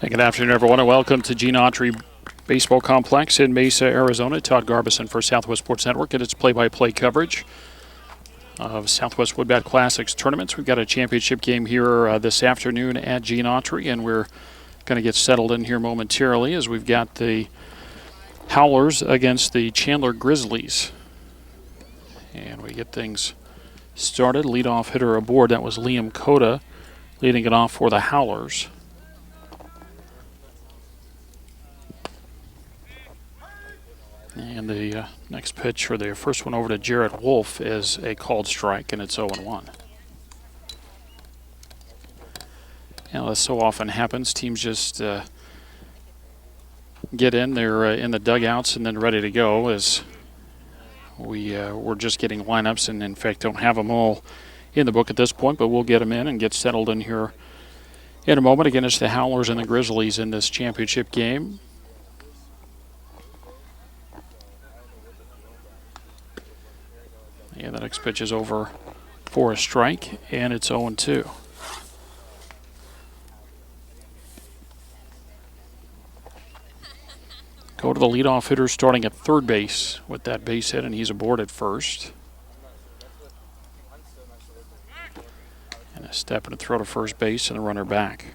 Hey, good afternoon, everyone, and welcome to Gene Autry Baseball Complex in Mesa, Arizona. Todd Garbison for Southwest Sports Network and its play-by-play coverage of Southwest Woodbat Classics tournaments. We've got a championship game here this afternoon at Gene Autry, and we're going to get settled in here momentarily as we've got the Howlers against the Chandler Grizzlies. And we get things started. Leadoff hitter aboard. That was Liam Cota leading it off for the Howlers. And the next pitch, or the first one over to Jarrett Wolf, is a called strike, and it's 0-1. Now, this so often happens. Teams just get in. They're in the dugouts and then ready to go, as we're just getting lineups, and in fact don't have them all in the book at this point, but we'll get them in and get settled in here in a moment. Again, it's the Howlers and the Grizzlies in this championship game. And the next pitch is over for a strike, and it's 0-2. Go to the leadoff hitter starting at third base with that base hit, and he's aboard at first. And a step and a throw to first base and a runner back.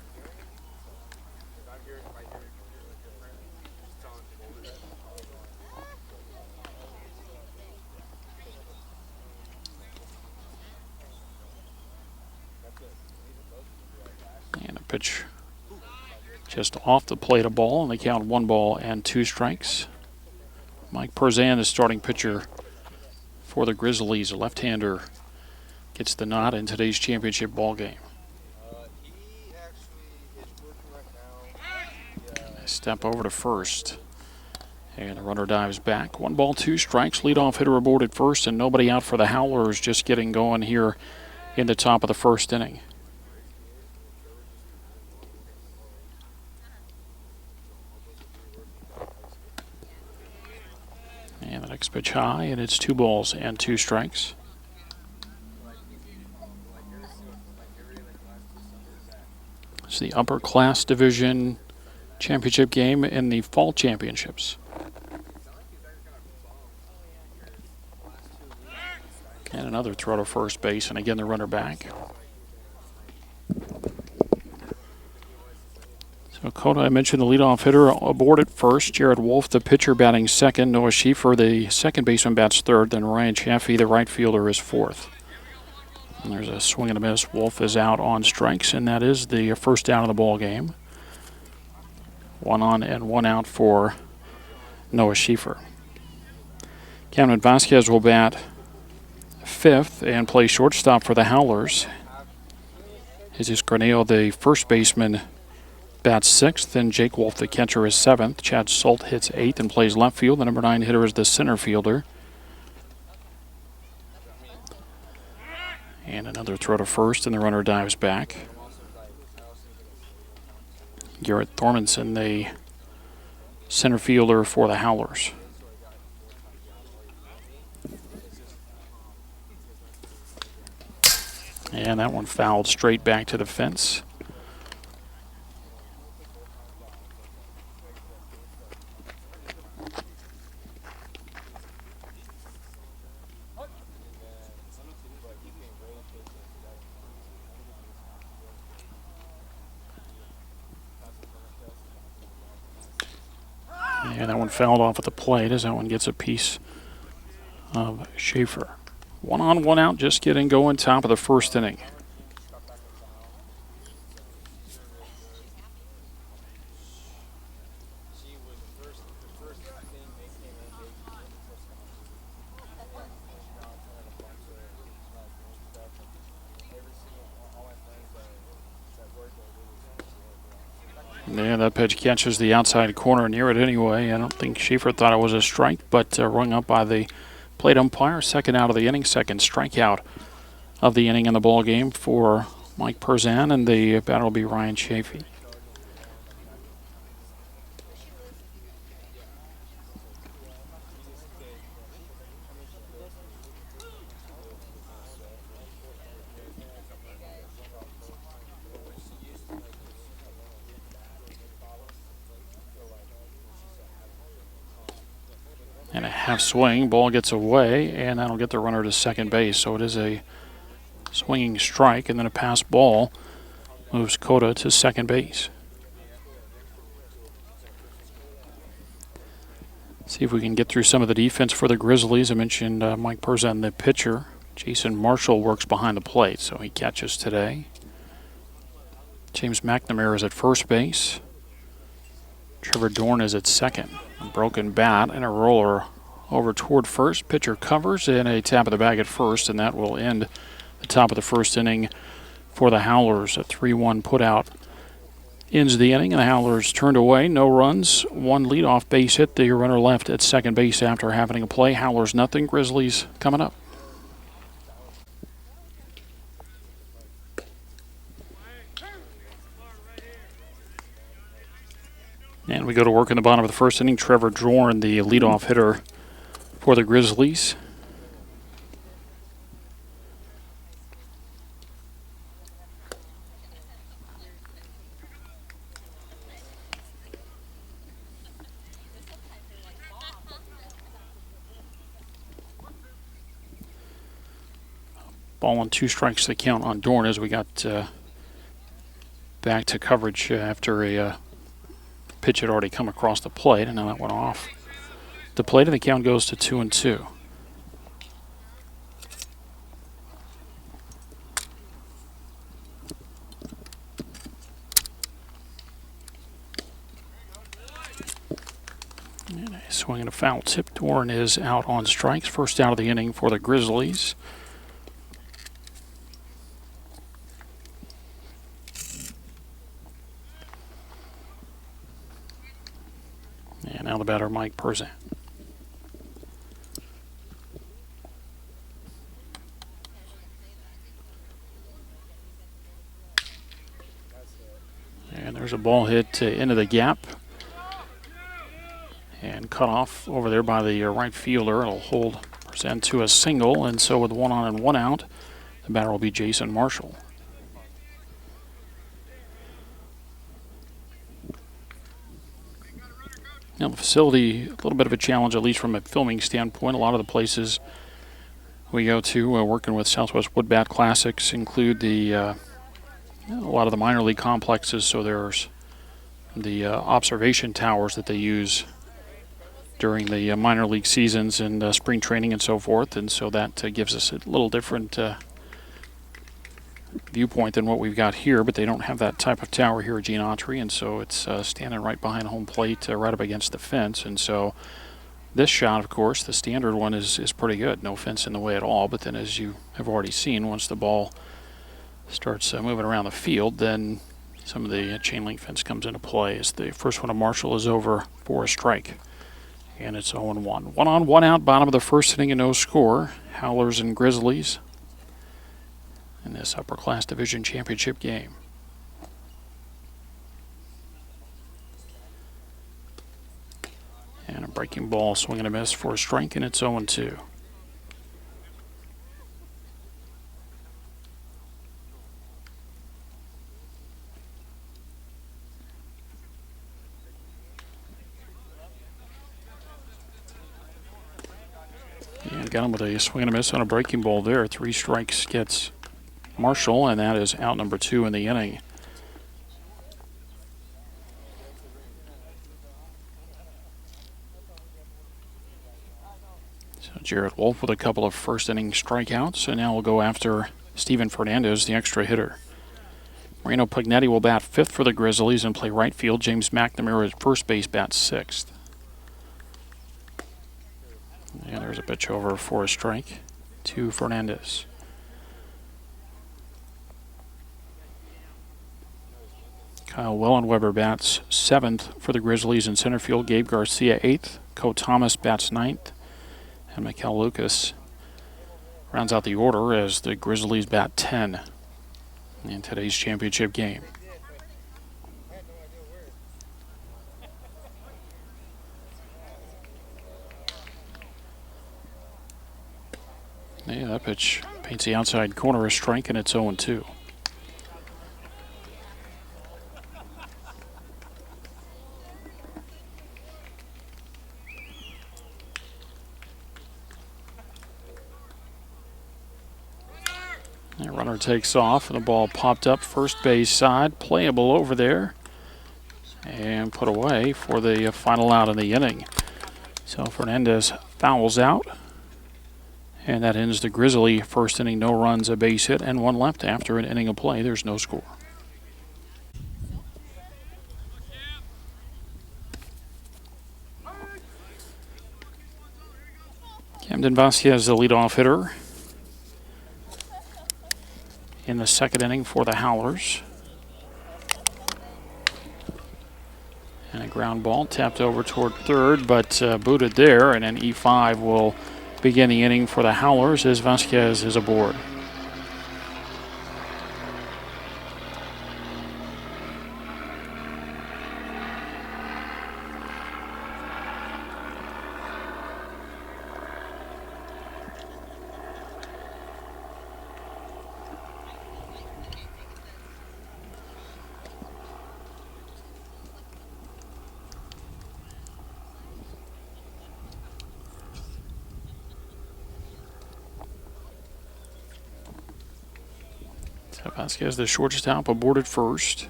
And a pitch just off the plate, a ball, and they count 1 ball and 2 strikes. Mike Perzan, the starting pitcher for the Grizzlies, a left-hander, gets the nod in today's championship ball game. Step over to first, and the runner dives back. 1 ball, 2 strikes. Leadoff hitter aboard at first, and nobody out for the Howlers, just getting going here in the top of the first inning. And the next pitch high, and it's 2 balls and 2 strikes. It's the Upperclass Division Championship game in the Fall Championships. And another throw to first base, and again the runner back. So Cota, I mentioned the leadoff hitter aboard at first. Jarrett Wolf, the pitcher, batting second. Noah Schiefer, the second baseman, bats third. Then Ryan Chaffee, the right fielder, is fourth. And there's a swing and a miss. Wolf is out on strikes, and that is the first down of the ball game. 1 on and 1 out for Noah Schiefer. Cameron Vasquez will bat fifth and play shortstop for the Howlers. Jesus Granillo, the first baseman, bats sixth, and Jake Wolf, the catcher, is seventh. Chad Sult hits eighth and plays left field. The number 9 hitter is the center fielder. And another throw to first, and the runner dives back. Garrett Thormanson, the center fielder for the Howlers. And that one fouled straight back to the fence. And that one fouled off at the plate as that one gets a piece of Schaefer. 1 on, 1 out, just getting going, top of the first inning. Yeah, that pitch catches the outside corner near it anyway. I don't think Schaefer thought it was a strike, but rung up by the plate umpire. Second out of the inning, second strikeout of the inning in the ball game for Mike Perzan, and the batter will be Ryan Chaffee. And a half swing, ball gets away, and that'll get the runner to second base. So it is a swinging strike, and then a pass ball moves Cota to second base. See if we can get through some of the defense for the Grizzlies. I mentioned Mike Perzan, the pitcher. Jason Marshall works behind the plate, so he catches today. James McNamara is at first base. Trevor Dorn is at second. A broken bat and a roller over toward first. Pitcher covers and a tap of the bag at first, and that will end the top of the first inning for the Howlers. A 3-1 putout ends the inning, and the Howlers turned away. No runs, one leadoff base hit. The runner left at second base after having a play. Howlers nothing. Grizzlies coming up. And we go to work in the bottom of the first inning. Trevor Dorn, the leadoff hitter for the Grizzlies. Ball and 2 strikes to count on Dorn as we got back to coverage after a pitch had already come across the plate, and now that went off the plate, and the count goes to 2-2. And a swing and a foul tip. Dorn is out on strikes. First out of the inning for the Grizzlies. And now the batter, Mike Perzan. And there's a ball hit into the gap. And cut off over there by the right fielder. It'll hold Perzan to a single. And so with 1 on and 1 out, the batter will be Jason Marshall. Now the facility, a little bit of a challenge, at least from a filming standpoint. A lot of the places we go to working with Southwest Wood Bat Classics include a lot of the minor league complexes. So there's the observation towers that they use during the minor league seasons and spring training and so forth. And so that gives us a little different viewpoint than what we've got here, but they don't have that type of tower here at Gene Autry, and so it's standing right behind home plate, right up against the fence. And so this shot, of course, the standard one is pretty good. No fence in the way at all, but then as you have already seen, once the ball starts moving around the field, then some of the chain link fence comes into play. As the first one of Marshall is over for a strike, and it's 0-1. 1 on, 1 out, bottom of the first inning, and no score. Howlers and Grizzlies in this Upperclass Division Championship game. And a breaking ball, swing and a miss for a strike, and it's 0-2. And got him with a swing and a miss on a breaking ball there. 3 strikes gets Marshall, and that is out number 2 in the inning. So Jared Wolf with a couple of first inning strikeouts, and now we'll go after Steven Fernandez, the extra hitter. Moreno Pugnetti will bat 5th for the Grizzlies and play right field. James McNamara at first base bats 6th. And there's a pitch over for a strike to Fernandez. Kyle Wellenweber bats 7th for the Grizzlies in center field. Gabe Garcia 8th. Co Thomas bats 9th. And Mikel Lucas rounds out the order as the Grizzlies bat 10 in today's championship game. Yeah, that pitch paints the outside corner a strike, and it's 0-2. The runner takes off, and the ball popped up first base side, playable over there, and put away for the final out in the inning. So Fernandez fouls out, and that ends the Grizzly first inning. No runs, a base hit, and one left after an inning of play. There's no score. Camden Vasquez, the leadoff hitter in the second inning for the Howlers. And a ground ball tapped over toward third, but booted there, and an E5 will begin the inning for the Howlers as Vasquez is aboard. Vasquez, the shortstop, aboard at first.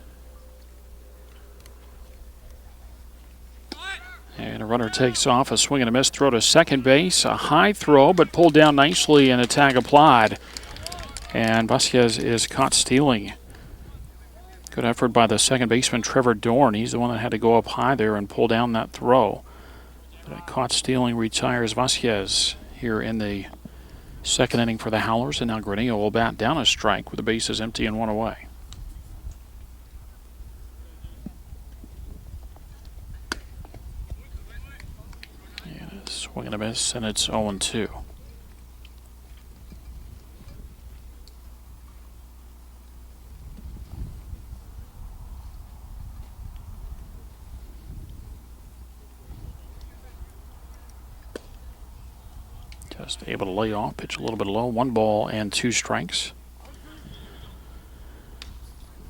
And a runner takes off, a swing and a miss, throw to second base. A high throw, but pulled down nicely and a tag applied. And Vasquez is caught stealing. Good effort by the second baseman, Trevor Dorn. He's the one that had to go up high there and pull down that throw. But caught stealing retires Vasquez here in the second inning for the Howlers, and now Granillo will bat down a strike with the bases empty and one away. And a swing and a miss, and it's 0-2. Just able to lay off, pitch a little bit low, 1 ball and 2 strikes.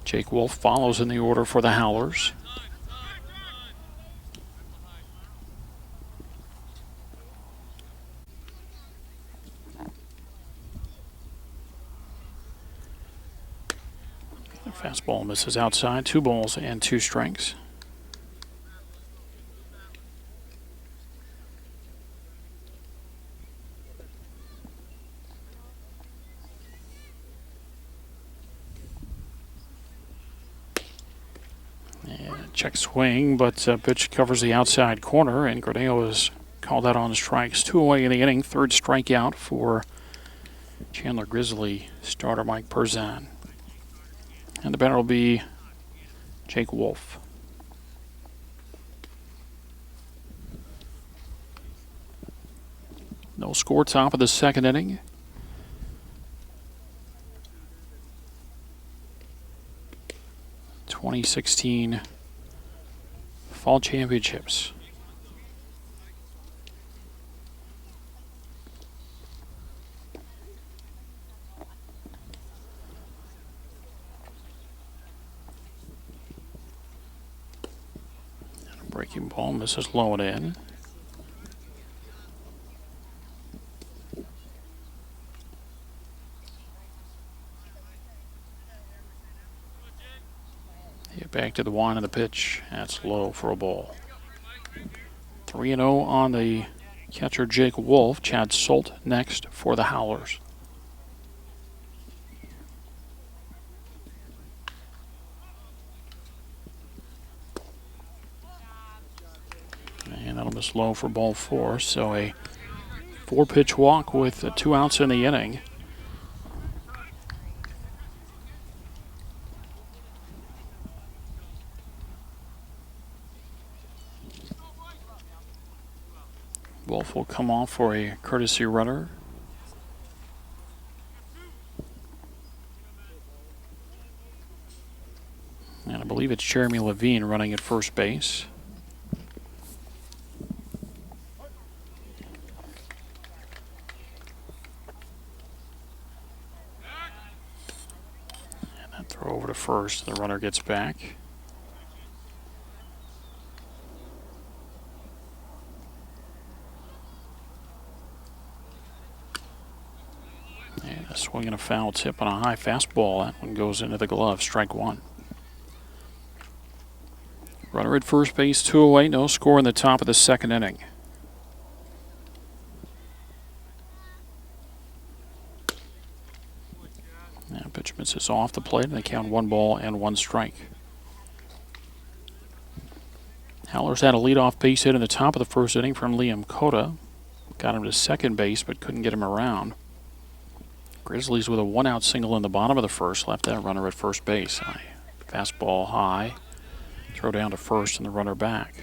Jake Wolf follows in the order for the Howlers. The fastball misses outside, 2 balls and 2 strikes. Check swing, but pitch covers the outside corner, and Granillo is called out on strikes. 2 away in the inning, 3rd strikeout for Chandler Grizzly starter Mike Perzan. And the batter will be Jake Wolf. No score, top of the second inning. '16 Fall Championships. And a breaking ball, misses low and in. Back to the 1 and the pitch. That's low for a ball. 3-0 on the catcher Jake Wolf. Chad Solt next for the Howlers. And that'll miss low for ball 4. So a 4-pitch walk with 2 outs in the inning. Wolf will come off for a courtesy runner. And I believe it's Jeremy Levine running at first base. And that throw over to first. The runner gets back. And a swing and a foul tip on a high fastball. That one goes into the glove. Strike one. Runner at first base, 2 away. No score in the top of the second inning. Now pitch misses off the plate, and they count 1 ball and 1 strike. Howlers had a leadoff base hit in the top of the first inning from Liam Cota. Got him to second base, but couldn't get him around. Grizzlies with a 1-out single in the bottom of the first left that runner at first base. Fastball high, throw down to first, and the runner back.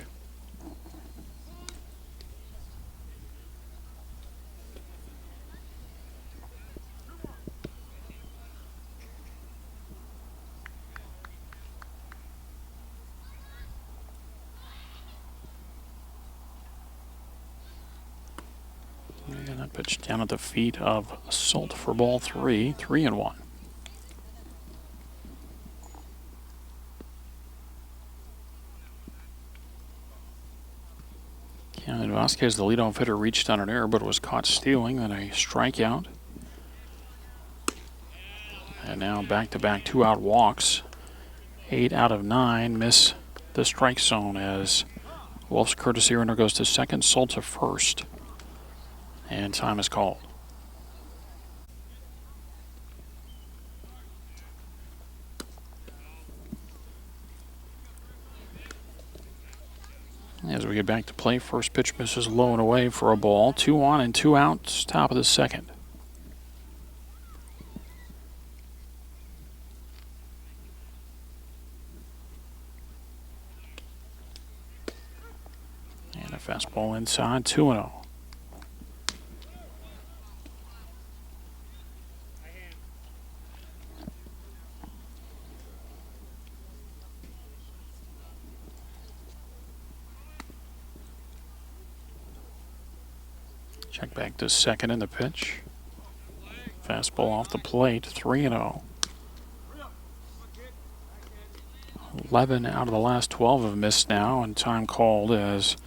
And that pitch down at the feet of Salt for ball 3, 3-1. And Vasquez, the leadoff hitter, reached on an error, but was caught stealing, then a strikeout. And now back-to-back 2-out walks. 8 out of 9 miss the strike zone as Wolf's courtesy runner goes to second, Salt to first. And time is called. As we get back to play, first pitch misses low and away for a ball. 2 on and 2 outs, top of the second. And a fastball inside, 2-0. Check back to second in the pitch. Fastball off the plate, 3-0. 11 out of the last 12 have missed now, and time called as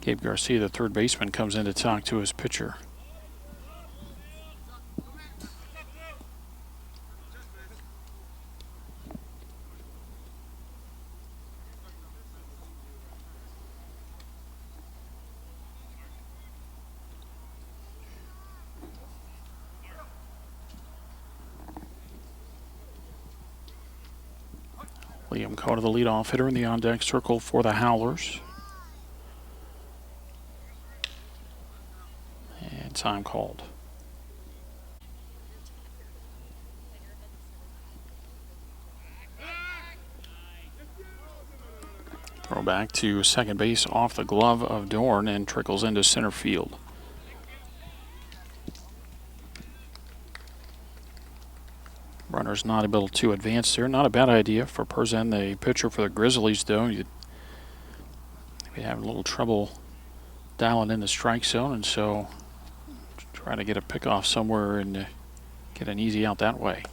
Gabe Garcia, the third baseman, comes in to talk to his pitcher. Liam Cota, the leadoff hitter in the on-deck circle for the Howlers. And time called. Throw back to second base off the glove of Dorn and trickles into center field. Runner's not able to advance there. Not a bad idea for Perzan, the pitcher for the Grizzlies, though. You'd be having a little trouble dialing in the strike zone, and so try to get a pickoff somewhere and get an easy out that way.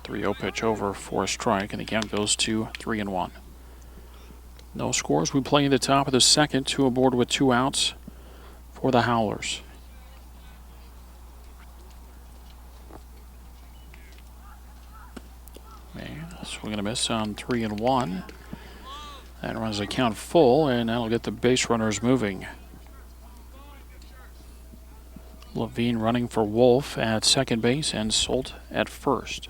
3-0 pitch over for a strike, and the count goes to 3-1. No scores. We play in the top of the second. 2 aboard with 2 outs for the Howlers. Swing and a miss on 3-1. That runs the count full, and that'll get the base runners moving. Levine running for Wolf at second base and Salt at first.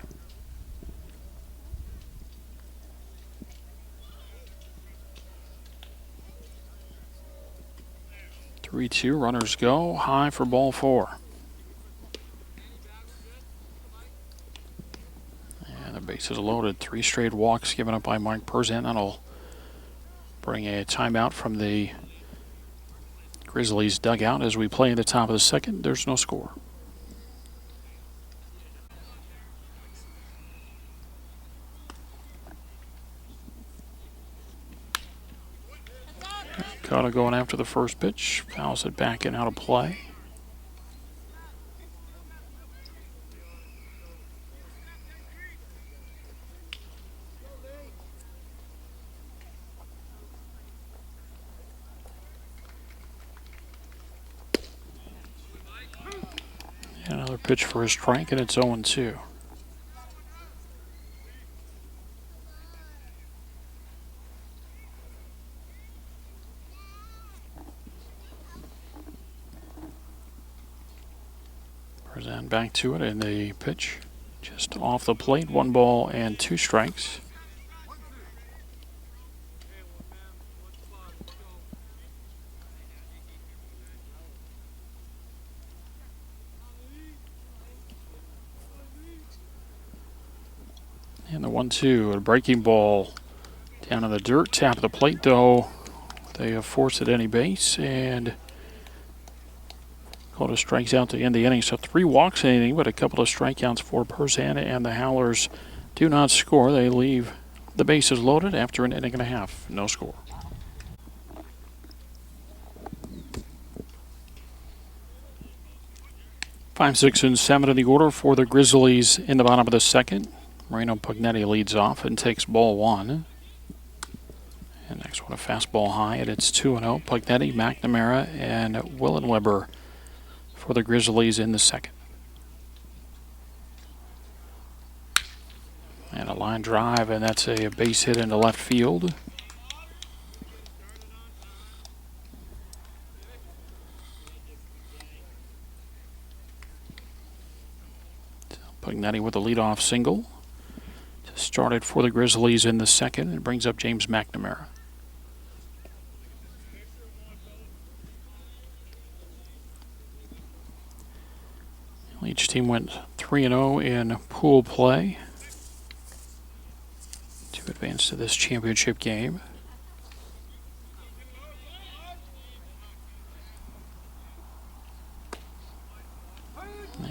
Three-two, runners go. High for ball 4. Bases loaded. 3 straight walks given up by Mike Perzan. That'll bring a timeout from the Grizzlies dugout as we play in the top of the second. There's no score. Cota going after the first pitch. Fouls it back and out of play. And another pitch for a strike, and it's 0-2. Present back to it, and the pitch just off the plate. 1 ball and 2 strikes. And the 1-2, a breaking ball down in the dirt. Tap of the plate, though. They have forced at any base and called a strikes out to end the inning. So 3 walks in the inning, but a couple of strikeouts for Person, and the Howlers do not score. They leave the bases loaded after an inning and a half. No score. Five, 6, and 7 in the order for the Grizzlies in the bottom of the second. Marino Pugnetti leads off and takes ball 1. And next one, a fastball high, and it's 2-0. Pugnetti, McNamara, and Willenweber for the Grizzlies in the second. And a line drive, and that's a base hit into left field. Pugnetti with a leadoff single. Started for the Grizzlies in the second. It brings up James McNamara. Each team went 3-0 in pool play to advance to this championship game.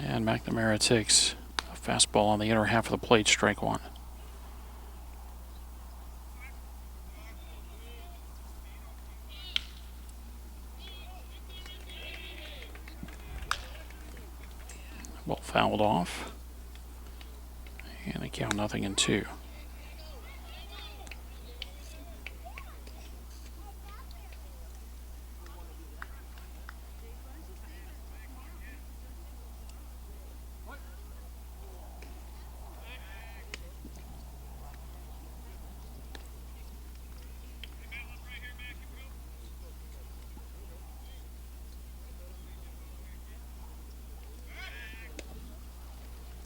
And McNamara takes a fastball on the inner half of the plate, strike 1. Ball fouled off. And they count 0-2.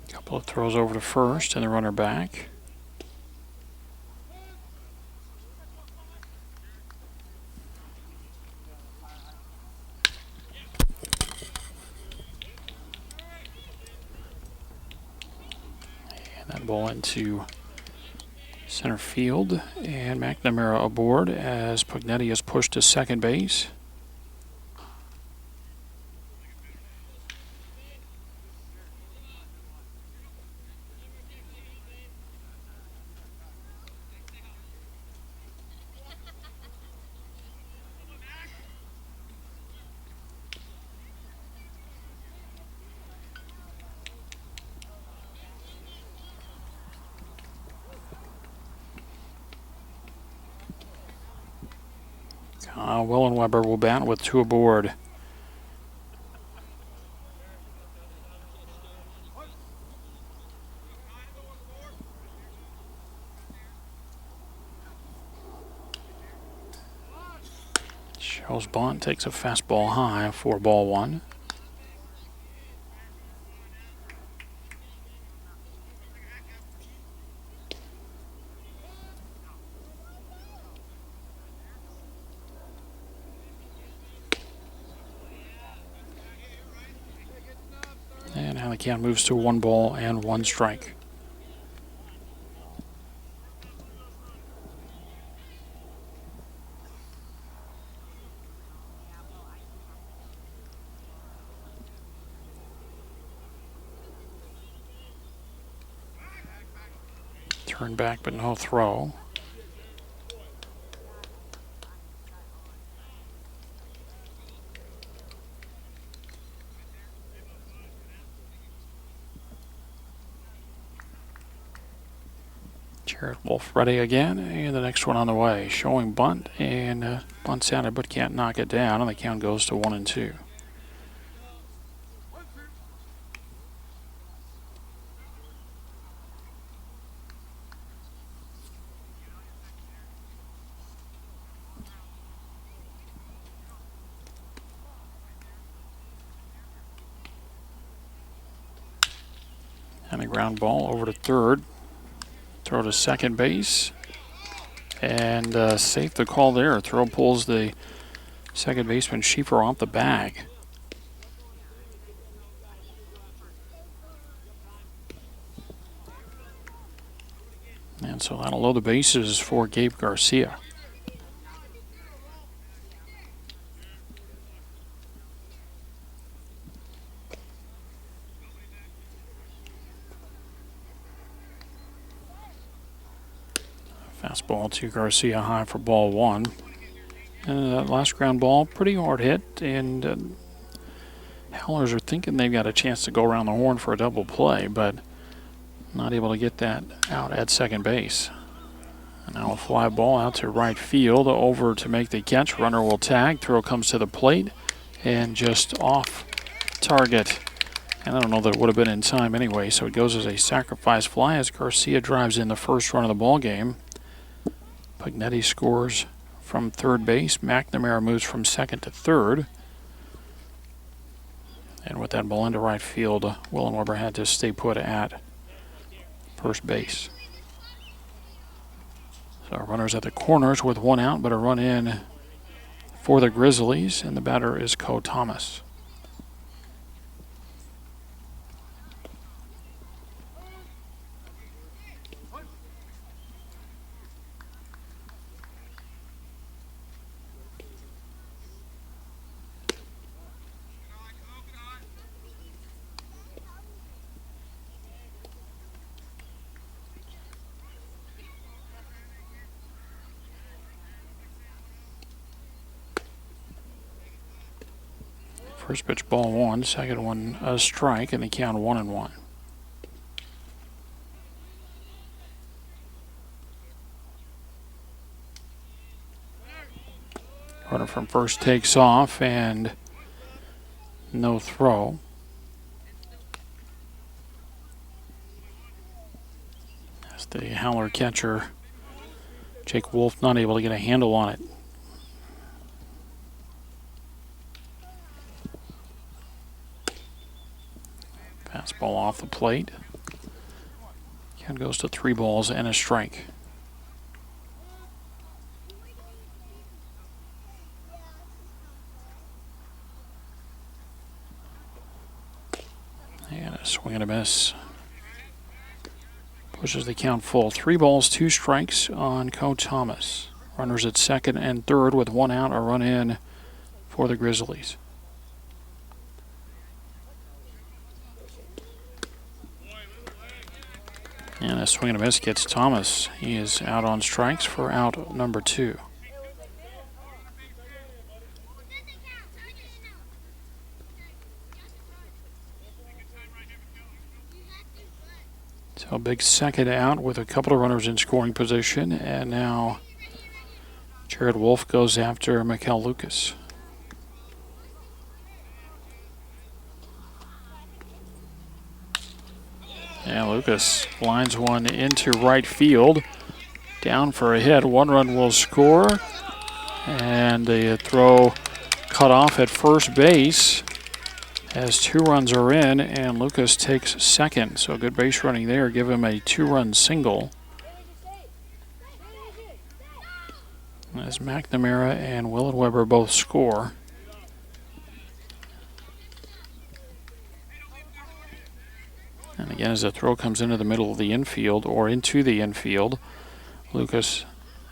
Couple of throws over to first and the runner back. And that ball into center field, and McNamara aboard as Pugnetti is pushed to second base. Willenweber will bat with 2 aboard. Shows bunt, takes a fastball high for ball 1. And now the count moves to 1 ball and 1 strike. Turn back, but no throw. Jared Wolf ready again, and the next one on the way. Showing bunt, and bunt sounded but can't knock it down, and the count goes to 1-2. And a ground ball over to third. Throw to second base. And safe the call there. Throw pulls the second baseman Schieffer off the bag. And so that'll load the bases for Gabe Garcia. Fastball to Garcia high for ball one. And that last ground ball, pretty hard hit, and Howlers are thinking they've got a chance to go around the horn for a double play, but not able to get that out at second base. And now a fly ball out to right field, over to make the catch. Runner will tag, throw comes to the plate, and just off target. And I don't know that it would have been in time anyway, so it goes as a sacrifice fly as Garcia drives in the first run of the ball game. Pagnetti scores from third base. McNamara moves from second to third. And with that ball into right field, Willenweber had to stay put at first base. So runners at the corners with one out, but a run in for the Grizzlies, and the batter is Co Thomas. First pitch, ball one. Second one, a strike, and the count 1-1. Runner from first takes off, and no throw. As the Howler catcher, Jake Wolf, not able to get a handle on it. Fastball off the plate. Count goes to 3 balls and a strike. And a swing and a miss. Pushes the count full. 3 balls, 2 strikes on Co Thomas. Runners at second and third with one out, a run in for the Grizzlies. And a swing and a miss gets Thomas. He is out on strikes for out number 2. So a big second out with a couple of runners in scoring position. And now Jared Wolf goes after Mikel Lucas. And Lucas lines one into right field. Down for a hit. 1 run will score. And the throw cut off at first base as 2 runs are in, and Lucas takes second. So good base running there. Give him a 2-run single. As McNamara and Willenweber both score. And again, as the throw comes into the middle of the infield or into the infield, Lucas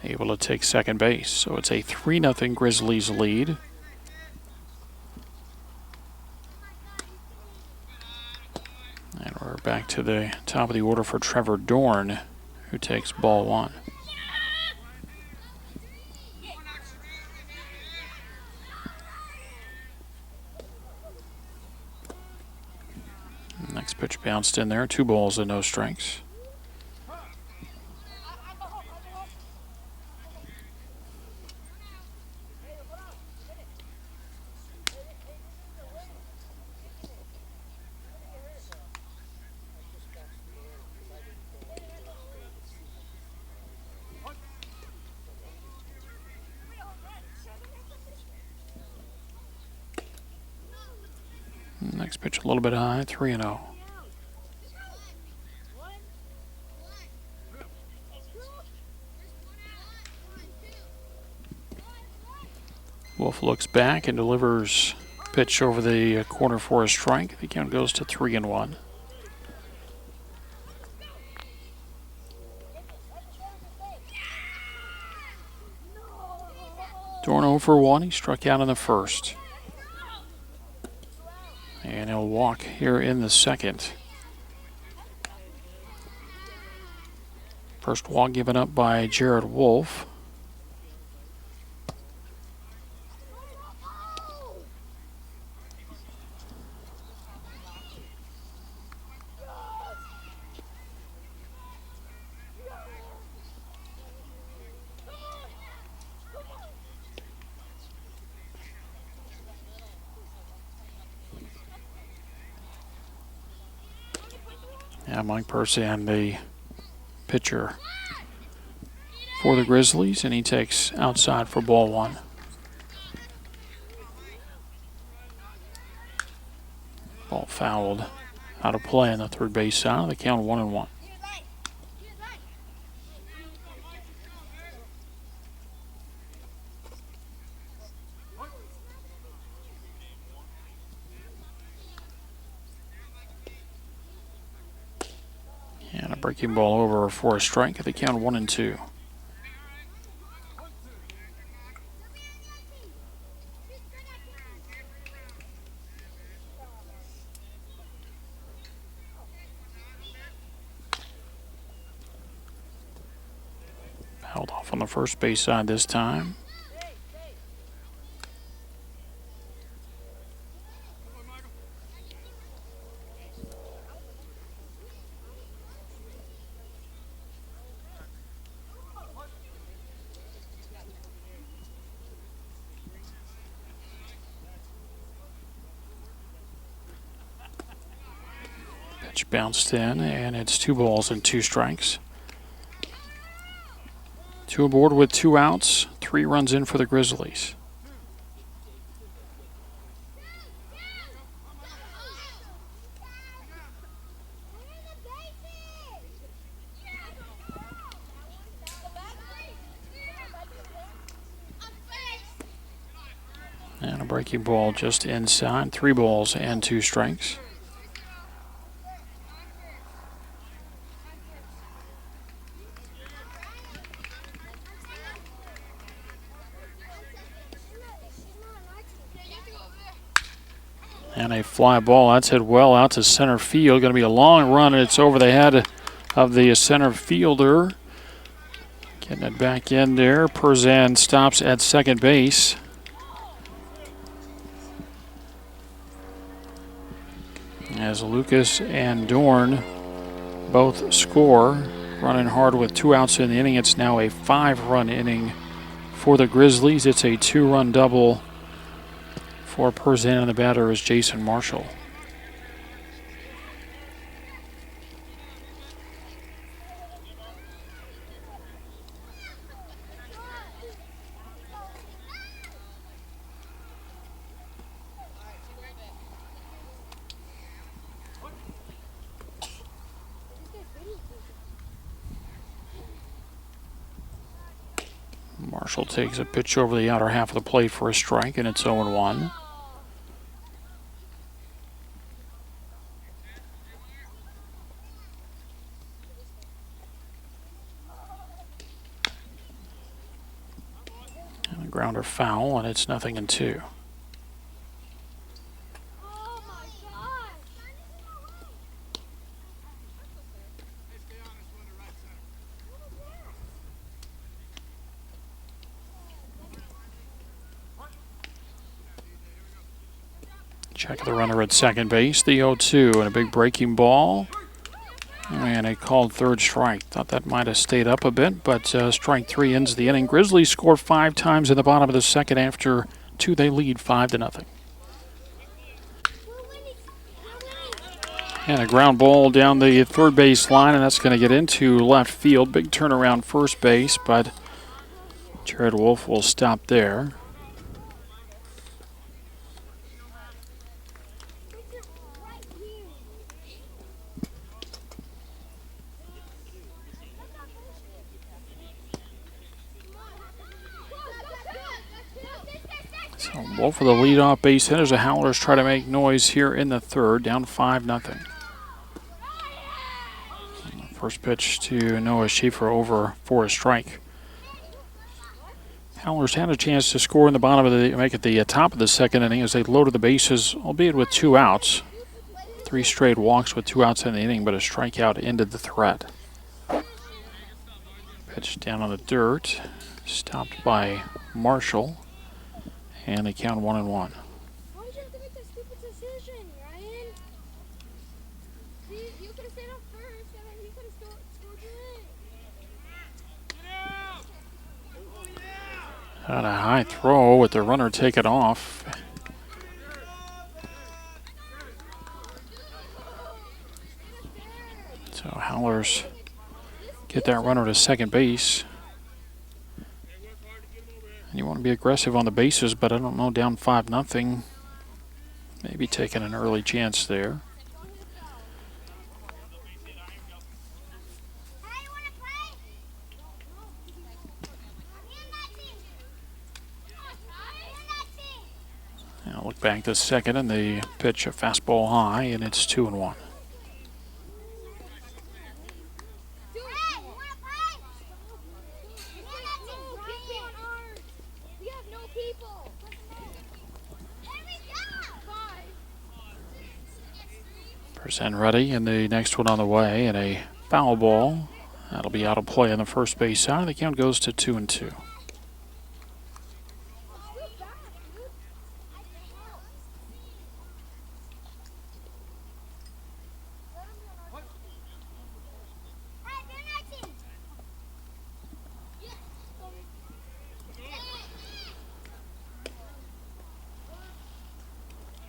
able to take second base. So it's a 3-0 Grizzlies lead. And we're back to the top of the order for Trevor Dorn, who takes ball 1. Next pitch bounced in there. 2 balls and no strikes. Next pitch a little bit high, 3-0. Wolf looks back and delivers pitch over the corner for a strike. The count goes to 3-1. Dorn 0 for 1. He struck out in the first. And he'll walk here in the second. First walk given up by Jared Wolf. Yeah, Mike Persan, the pitcher for the Grizzlies, and he takes outside for ball one. Ball fouled out of play on the third base side. The count 1-1. And a breaking ball over for a strike at the count 1-2. Held off on the first base side this time. Pitch bounced in, and it's 2 balls and 2 strikes. 2 aboard with 2 outs, 3 runs in for the Grizzlies. And a breaking ball just inside, 3 balls and 2 strikes. And a fly ball. That's hit well out to center field. Going to be a long run, and it's over the head of the center fielder. Getting it back in there. Perzan stops at second base. As Lucas and Dorn both score. Running hard with 2 outs in the inning. It's now a 5-run inning for the Grizzlies. It's a 2-run double for Perzan, and the batter is Jason Marshall. Marshall takes a pitch over the outer half of the plate for a strike, and it's 0-1. And a grounder foul, and it's 0-2. Check the runner at second base, the 0-2, and a big breaking ball. And a called third strike. Thought that might have stayed up a bit, but strike 3 ends the inning. Grizzlies score 5 times in the bottom of the second. After 2, they lead 5-0. And a ground ball down the third base line, and that's going to get into left field. Big turnaround first base, but Jared Wolf will stop there. Wolf with a leadoff base hit as the Howlers try to make noise here in the third, down 5-0. First pitch to Noah Schieffer over for a strike. Howlers had a chance to score in the bottom of the, make it the top of the second inning as they loaded the bases, albeit with 2 outs. 3 straight walks with 2 outs in the inning, but a strikeout ended the threat. Pitch down on the dirt, stopped by Marshall, and they count 1-1. Why did you have to make that stupid decision, Ryan? See, you could have stayed up first, and then he could have scored you in. On a high throw with the runner taken off. So Howlers get that runner to second base. And you want to be aggressive on the bases, but I don't know, down 5-0. Maybe taking an early chance there. Now look back to second, and they pitch a fastball high, and it's 2-1. Percent ready, and the next one on the way, and a foul ball. That'll be out of play on the first base side. The count goes to 2-2.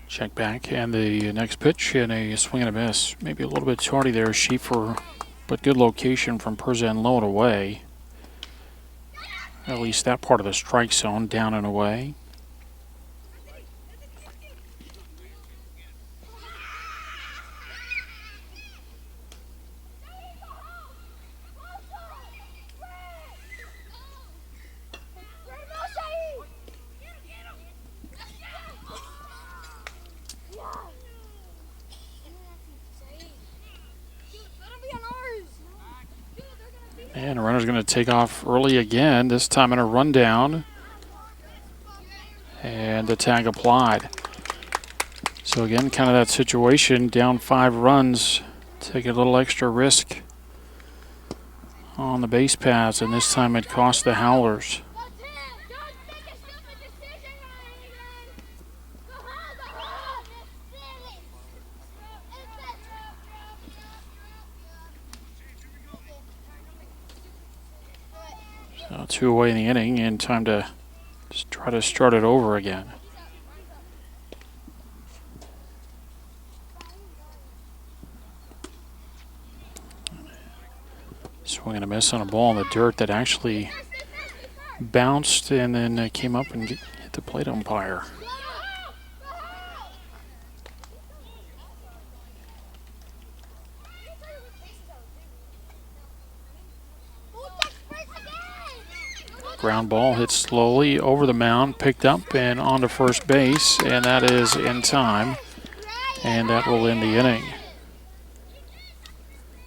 Check back, and the next pitch, and a swing and a miss. Maybe a little bit tardy there, Schieffer, but good location from Perzan low and away. At least that part of the strike zone, down and away. And the runner's going to take off early again, this time in a rundown. And the tag applied. So again, kind of that situation, down 5 runs, take a little extra risk on the base paths, and this time it cost the Howlers. So 2 away in the inning, and time to just try to start it over again. Swing and a miss on a ball in the dirt that actually bounced and then came up and hit the plate umpire. Ground ball hit slowly over the mound, picked up and onto first base, and that is in time, and that will end the inning.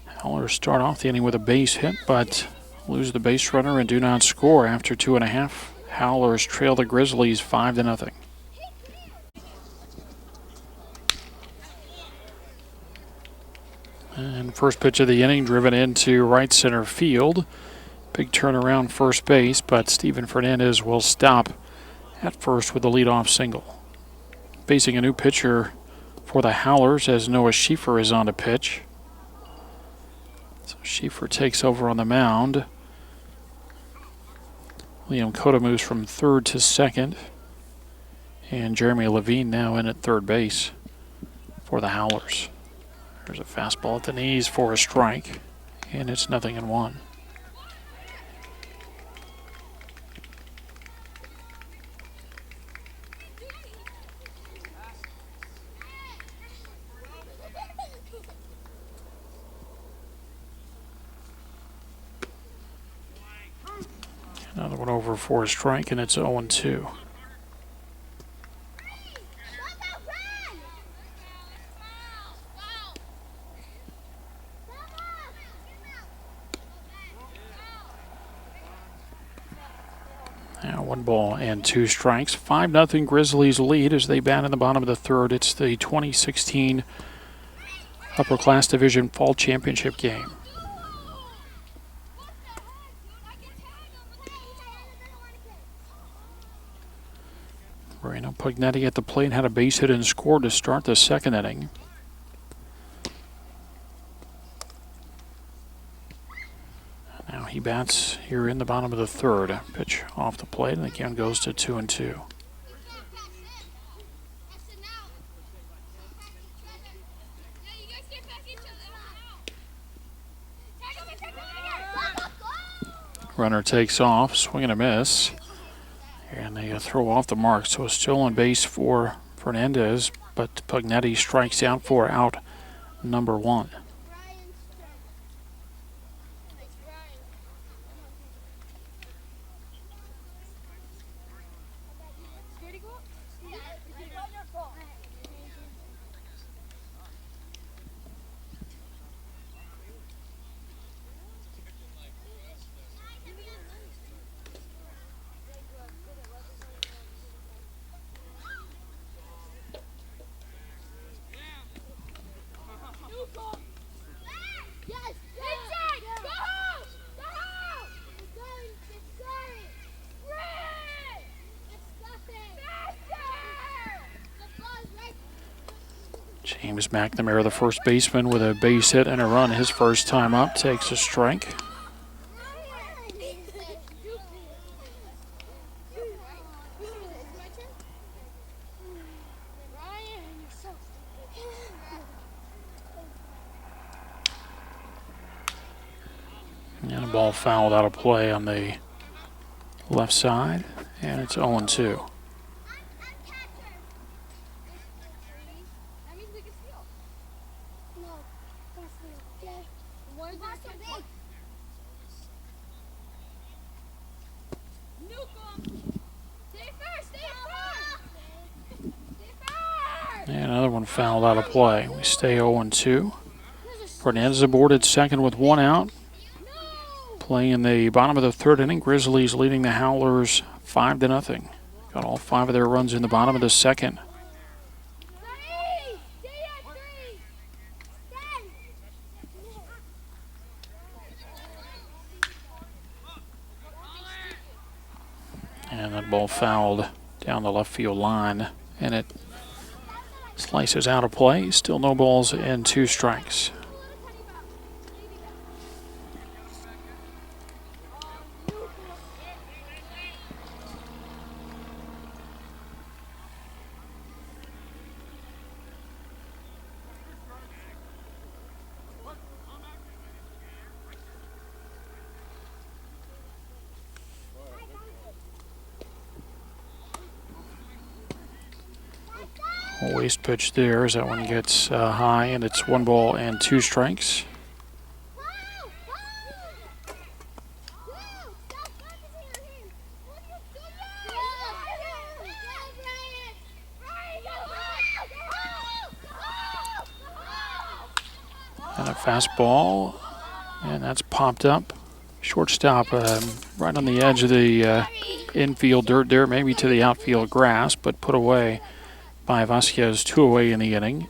Howlers start off the inning with a base hit, but lose the base runner and do not score after 2.5. Howlers trail the Grizzlies 5-0. And first pitch of the inning driven into right center field. Big turnaround first base, but Steven Fernandez will stop at first with a leadoff single. Facing a new pitcher for the Howlers as Noah Schieffer is on to pitch. So Schieffer takes over on the mound. Liam Cota moves from third to second. And Jeremy Levine now in at third base for the Howlers. There's a fastball at the knees for a strike, and it's 0-1. Another one over for a strike, and it's 0-2. Now 1 ball and 2 strikes. 5-0 Grizzlies lead as they bat in the bottom of the third. It's the 2016 Upperclass Division Fall Championship game. Reno Pugnetti at the plate had a base hit and scored to start the second inning. Now he bats here in the bottom of the third. Pitch off the plate, and the count goes to 2-2. Runner takes off, swing and a miss. And they throw off the mark, so a stolen base for Fernandez, but Pugnetti strikes out for out number 1. James McNamara, the first baseman, with a base hit and a run his first time up, takes a strike. And a ball fouled out of play on the left side, and it's 0-2. And another one fouled out of play. We stay 0-2. Fernandez aboard at second with 1 out. Playing in the bottom of the third inning, Grizzlies leading the Howlers 5-0. Got all 5 of their runs in the bottom of the second. And that ball fouled down the left field line, and it slices out of play. Still no balls and 2 strikes. Waste pitch there as that one gets high, and it's 1 ball and 2 strikes. And a fastball, and that's popped up. Shortstop right on the edge of the infield dirt there, maybe to the outfield grass, but put away by Vasquez, 2 away in the inning,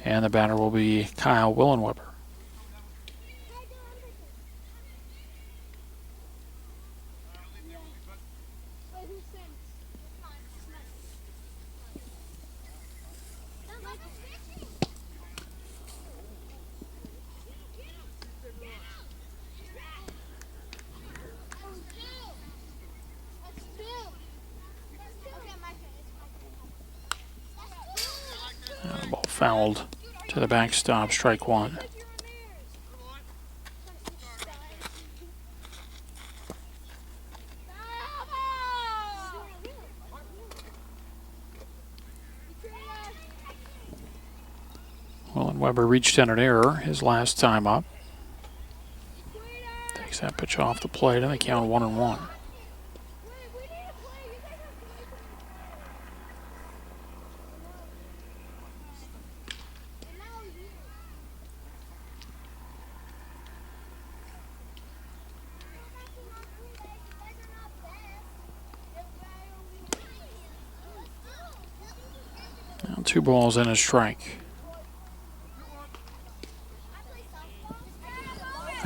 and the batter will be Kyle Willenweber. Ball fouled to the backstop, strike 1. Willenweber reached in an error his last time up. Takes that pitch off the plate, and they count 1-1. 2 balls and a strike.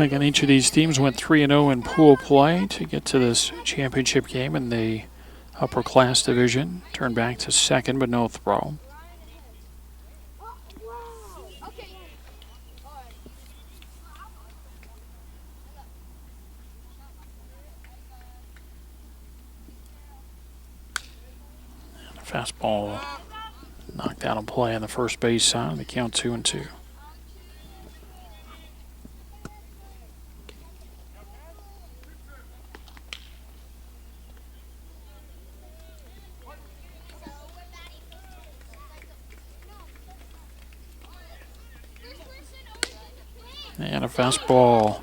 Again, each of these teams went 3-0 in pool play to get to this championship game in the Upperclass Division. Turned back to second, but no throw. And a fastball knocked out of play on the first base side. The count 2-2. And a fastball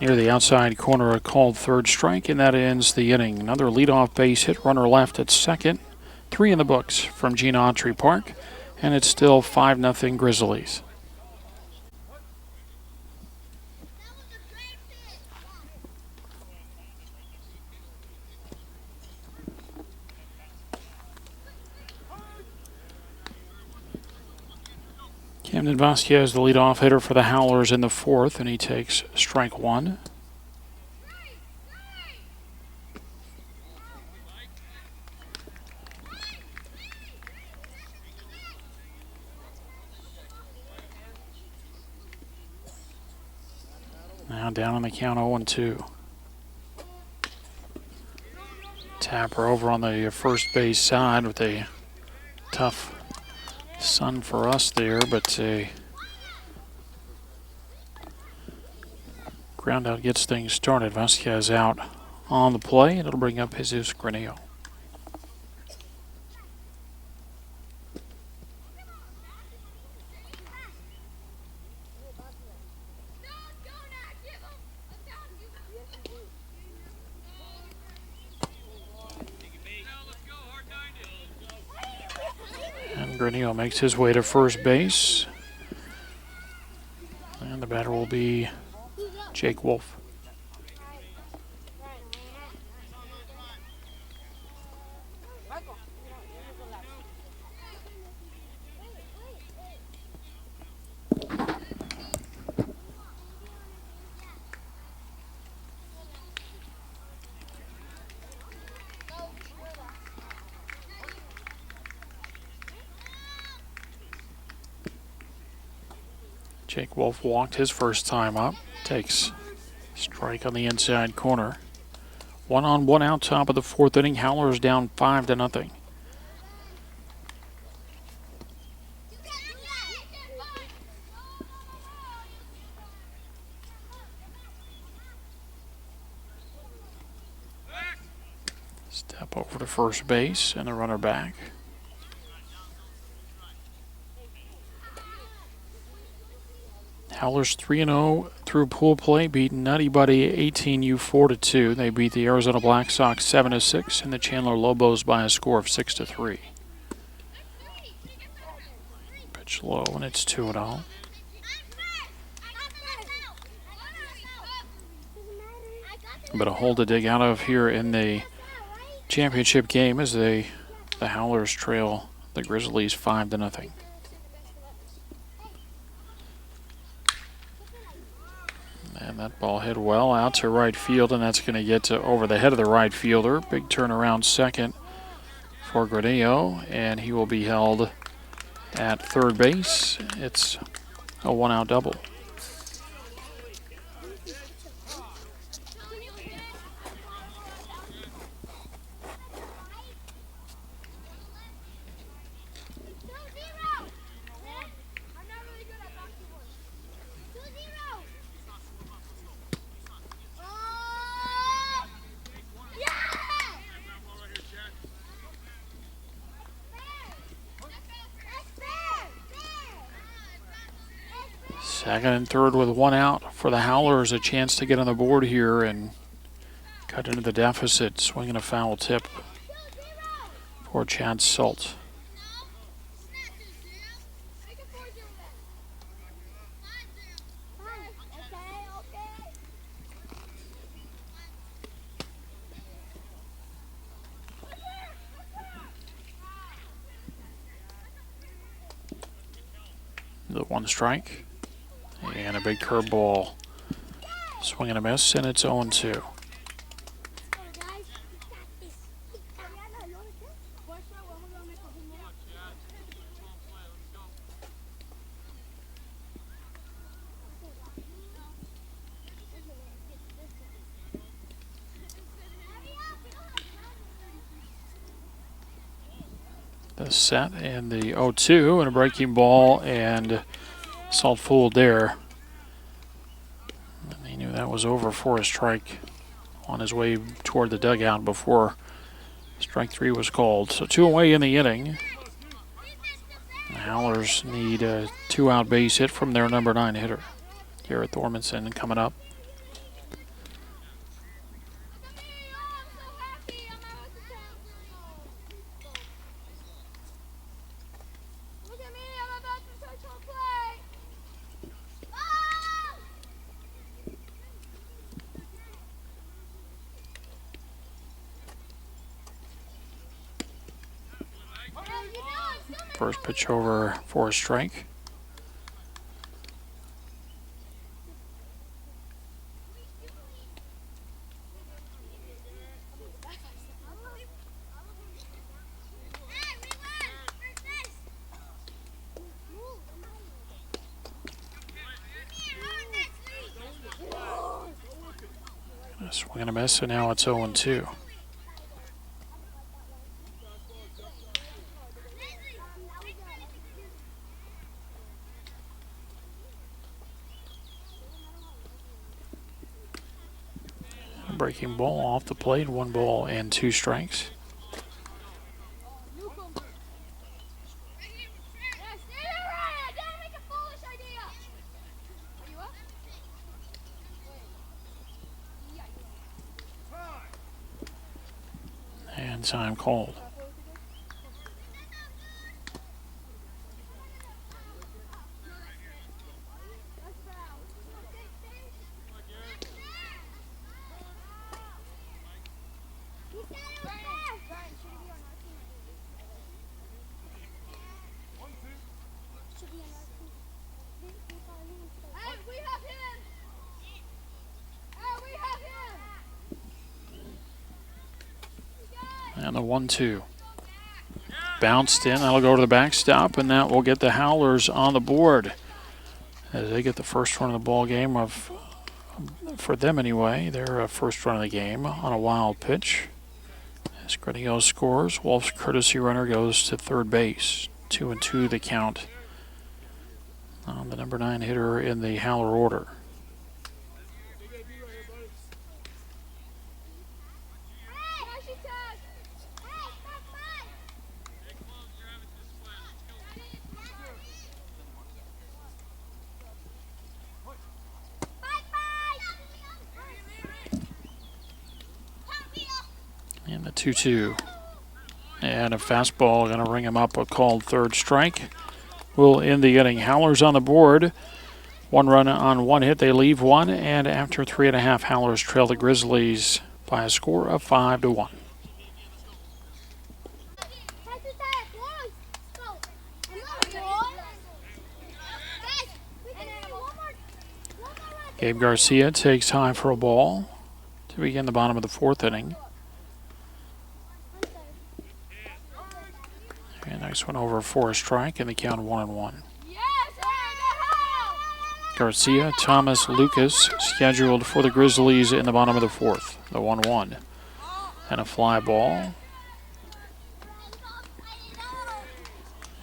near the outside corner, a called third strike, and that ends the inning. Another leadoff base hit, runner left at second. 3 in the books from Gina Autry Park, and it's still 5-0 Grizzlies. Camden Vasquez, the leadoff hitter for the Howlers in the 4th, and he takes strike 1. Now down on the count 0-2. Tapper over on the first base side with a tough sun for us there, but a ground out gets things started. Vasquez out on the play, and it'll bring up Jesus Granillo. Granillo makes his way to first base. And the batter will be Jake Wolf. Jake Wolf walked his first time up. Takes strike on the inside corner. 1 on, 1 out, top of the 4th inning. Howlers down 5-0. Step over to first base and the runner back. Howlers 3-0 through pool play, beat Nutty Buddy 18U 4-2. They beat the Arizona Black Sox 7-6 and the Chandler Lobos by a score of 6-3. Pitch low and it's 2-0. But a hole to dig out of here in the championship game as the Howlers trail the Grizzlies 5-0. And that ball hit well out to right field, and that's going to get to over the head of the right fielder. Big turnaround second for Granillo, and he will be held at third base. It's a 1-out double. Second and third with 1 out for the Howlers. A chance to get on the board here and cut into the deficit. Swinging a foul tip for Chad Salt. The 1 strike. And a big curveball. Swing and a miss, and it's 0-2. The set and the 0-2 and a breaking ball, and Salt fooled there. And he knew that was over for a strike on his way toward the dugout before strike 3 was called. So 2 away in the inning. The Howlers need a 2-out base hit from their number 9 hitter. Garrett Thormanson coming up. First pitch over for a strike. A swing and a miss, and now it's 0-2. Breaking ball off the plate, 1 ball and 2 strikes. And time called. And the 1-2. Bounced in. That'll go to the backstop, and that will get the Howlers on the board as they get the first run of the ball game for them anyway. Their first run of the game on a wild pitch. As Grenio scores, Wolf's courtesy runner goes to third base. 2-2 the count on the number 9 hitter in the Howler order. And the 2-2. And a fastball going to ring him up, a called third strike. Will end the inning. Howlers on the board. 1 run on 1 hit. They leave 1. And after 3.5, Howlers trail the Grizzlies by a score of 5-1. Gabe Garcia takes high for a ball to begin the bottom of the 4th inning. And nice one over for a strike, and the count 1-1. Garcia, Thomas, Lucas scheduled for the Grizzlies in the bottom of the 4th. The 1-1. And a fly ball.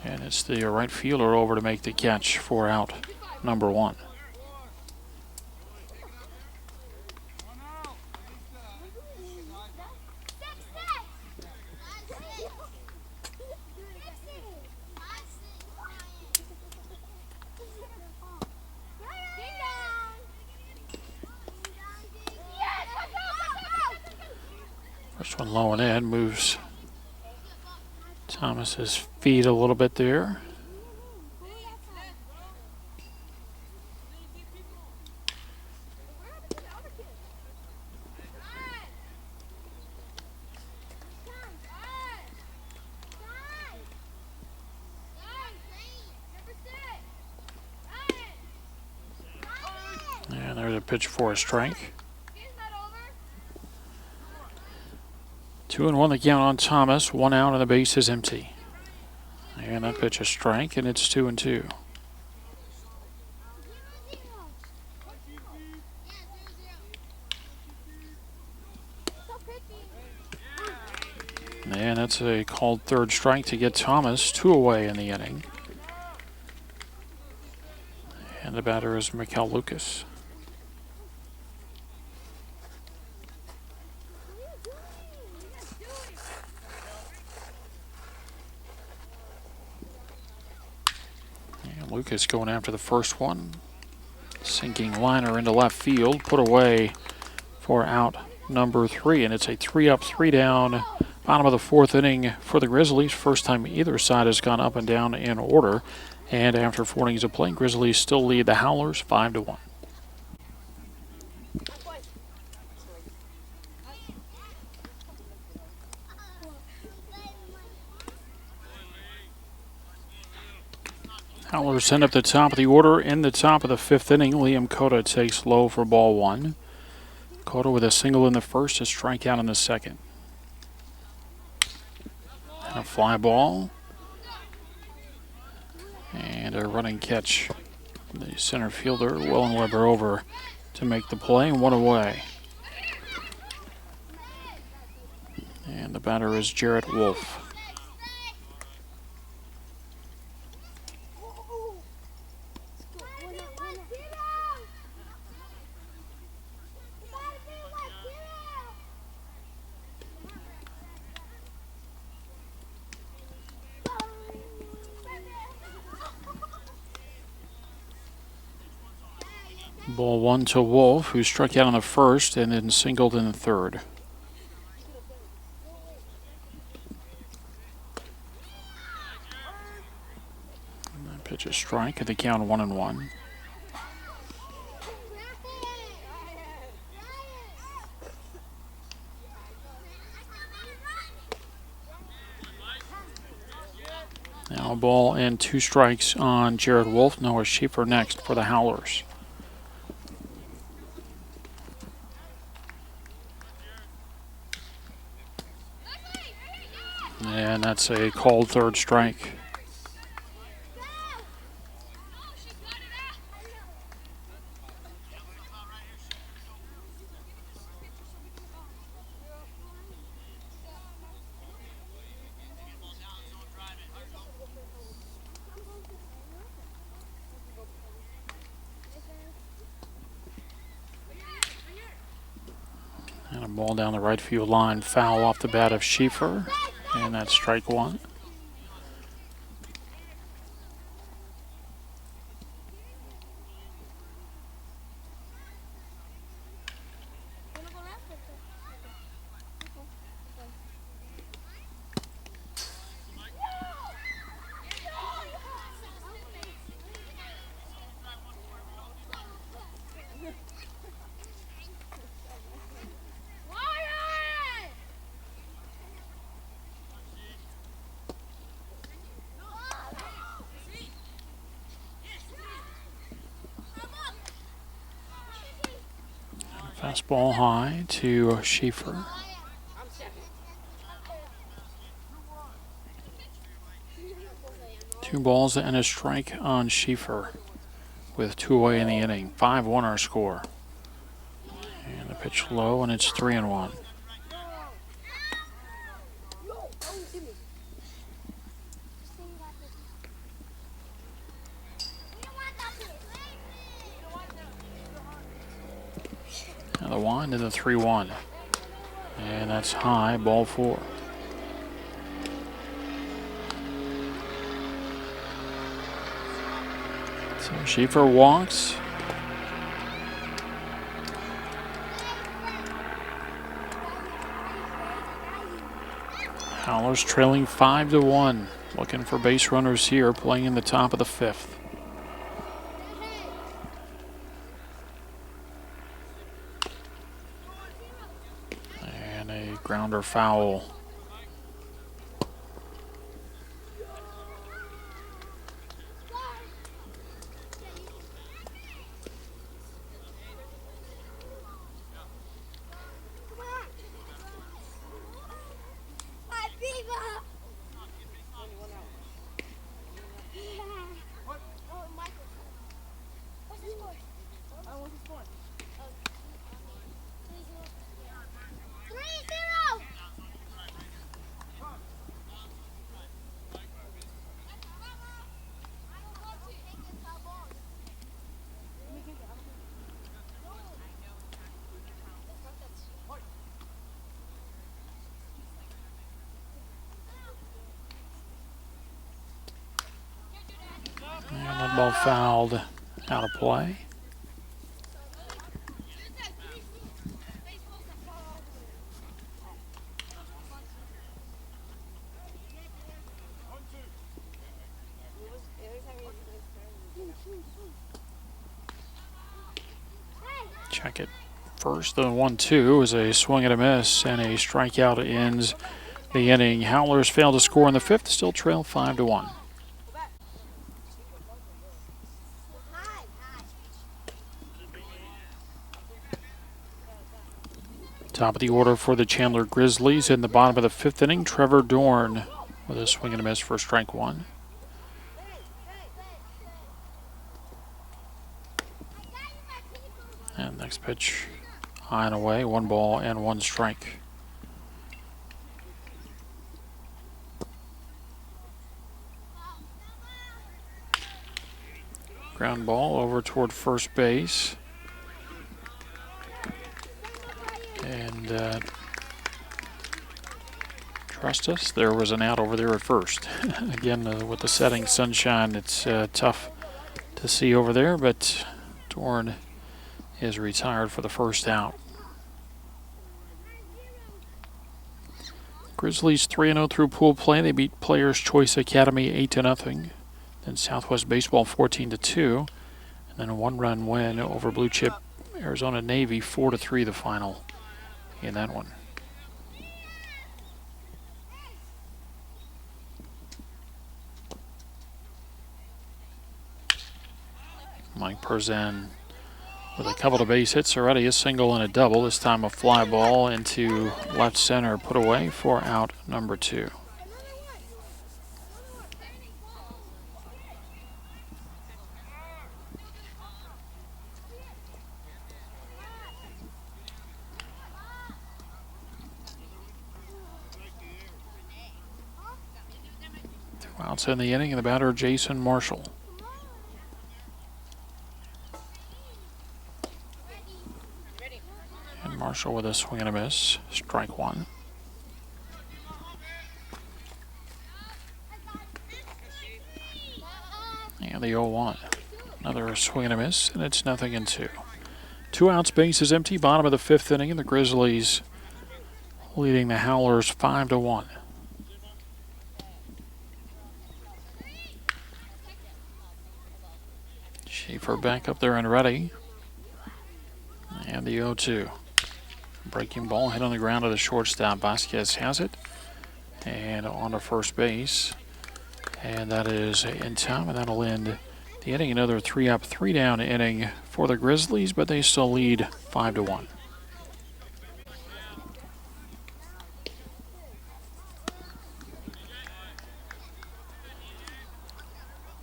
And it's the right fielder over to make the catch for out number 1. First one low and in, moves Thomas's feet a little bit there. And there's a pitch for a strike. 2-1 the count on Thomas. 1 out and the base is empty. And that pitch a strike, and it's 2-2. And that's a called third strike to get Thomas 2 away in the inning. And the batter is Mikkel Lucas. And Lucas going after the first one. Sinking liner into left field, put away for out number 3. And it's a 3-up, 3-down, bottom of the 4th inning for the Grizzlies. First time either side has gone up and down in order. And after 4 innings of play, Grizzlies still lead the Howlers 5-1. Howlers send up the top of the order in the top of the 5th inning. Liam Cota takes low for ball 1. Cota with a single in the first, a strikeout in the second. And a fly ball. And a running catch. The center fielder, Wellenweber, over to make the play. 1 away. And the batter is Jarrett Wolf. Ball 1 to Wolf, who struck out in the first and then singled in the third. And that pitch is strike at the count of 1-1. Now a ball and 2 strikes on Jared Wolf. Noah Schieffer next for the Howlers. And that's a called third strike. And a ball down the right field line, foul off the bat of Schieffer. And that's strike 1. Fastball high to Schieffer. Two balls and a strike on Schieffer with 2 away in the inning. 5-1 our score. And the pitch low, and it's 3-1. Now the wind to the 3-1. And that's high, ball 4. So Schieffer walks. Howlers trailing 5-1. Looking for base runners here, playing in the top of the 5th. And a grounder foul. And that ball fouled out of play. Check it. First, the 1-2 is a swing and a miss, and a strikeout ends the inning. Howlers failed to score in the fifth, still trail 5-1. Top of the order for the Chandler Grizzlies in the bottom of the fifth inning. Trevor Dorn with a swing and a miss for strike one. And next pitch, high and away, 1 ball and 1 strike. Ground ball over toward first base. And trust us, there was an out over there at first. Again, with the setting sunshine, it's tough to see over there, but Dorn is retired for the first out. Grizzlies 3-0 through pool play. They beat Players Choice Academy 8-0. Then Southwest Baseball 14-2. And then a 1-run win over Blue Chip Arizona Navy 4-3 the final in that one. Mike Perzan with a couple of base hits already, a single and a double. This time a fly ball into left center, put away for out number 2. Two outs in the inning, and the batter Jason Marshall. Marshall with a swing and a miss, strike one. And the 0-1. Another swing and a miss, and it's 0-2. 2 outs, base is empty, bottom of the fifth inning, and the Grizzlies leading the Howlers 5-1. Schaefer back up there and ready. And the 0-2. Breaking ball hit on the ground to the shortstop. Vasquez has it. And on to first base. And that is in time, and that'll end the inning. Another 3-up, 3-down inning for the Grizzlies, but they still lead 5-1.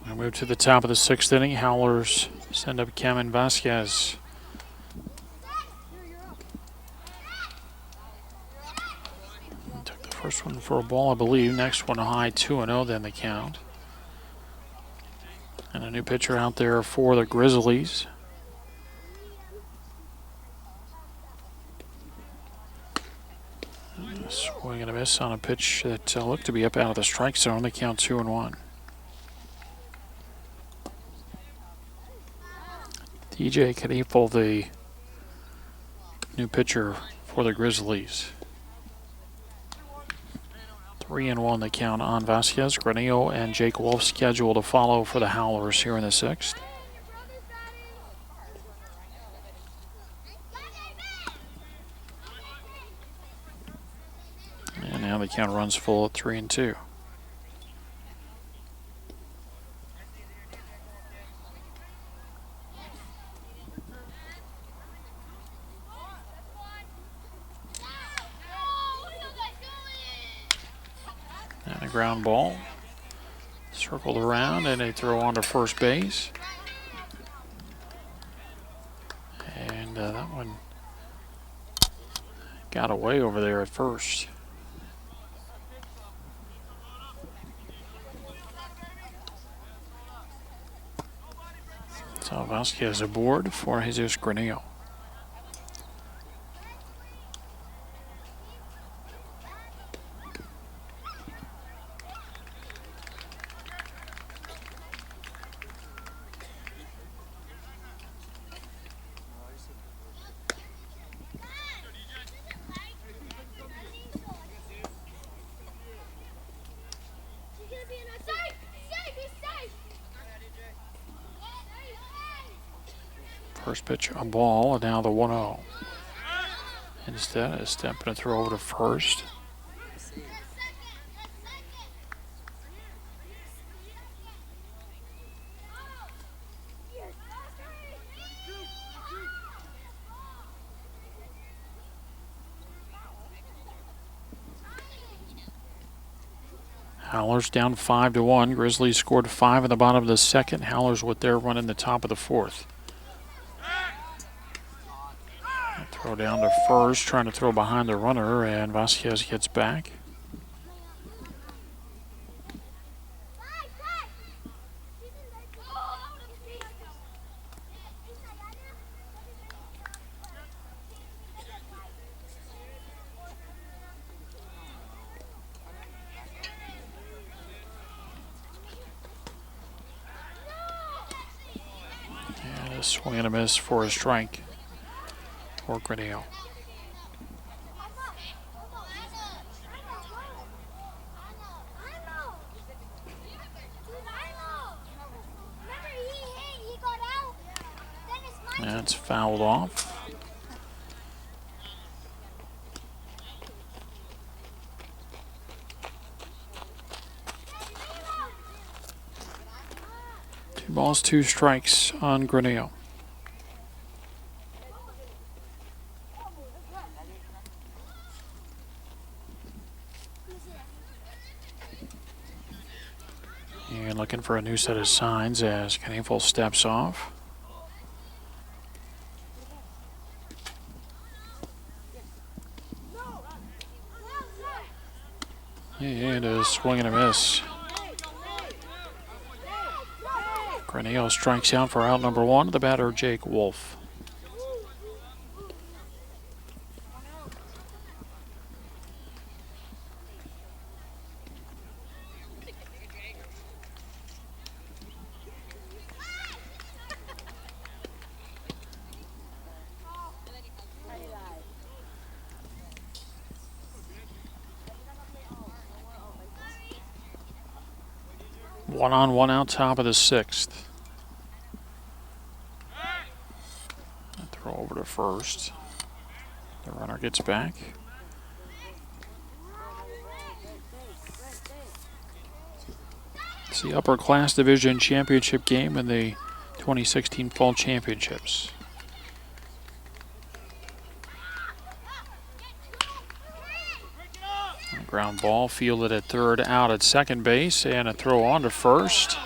We move to the top of the sixth inning. Howlers send up Cameron Vasquez. First one for a ball, I believe. Next one high, 2-0, then the count. And a new pitcher out there for the Grizzlies. A swing and a miss on a pitch that looked to be up out of the strike zone. They count 2-1. DJ Kniefel, the new pitcher for the Grizzlies. 3-1 the count on Vasquez. Granillo and Jake Wolf scheduled to follow for the Howlers here in the sixth. And now the count runs full at 3-2. And a ground ball circled around, and a throw on to first base. And that one got away over there at first. So Vasquez aboard for Jesus Granillo. First pitch, a ball, and now the 1-0. Instead, a step and a throw over to first. Howlers down 5-1. Grizzlies scored 5 in the bottom of the second. Howlers with their run in the top of the fourth. Throw down to first, trying to throw behind the runner, and Vasquez gets back. And a swing and a miss for a strike for Granillo. That's fouled off. Two balls, two strikes on Granillo. And looking for a new set of signs as Knievel steps off. And a swing and a miss. Granillo strikes out for out number 1, the batter Jake Wolf. One on, one out, top of the 6th. Throw over to first. The runner gets back. It's the Upperclass Division Championship game in the 2016 Fall Championships. Ground ball fielded at third, out at second base, and a throw on to first.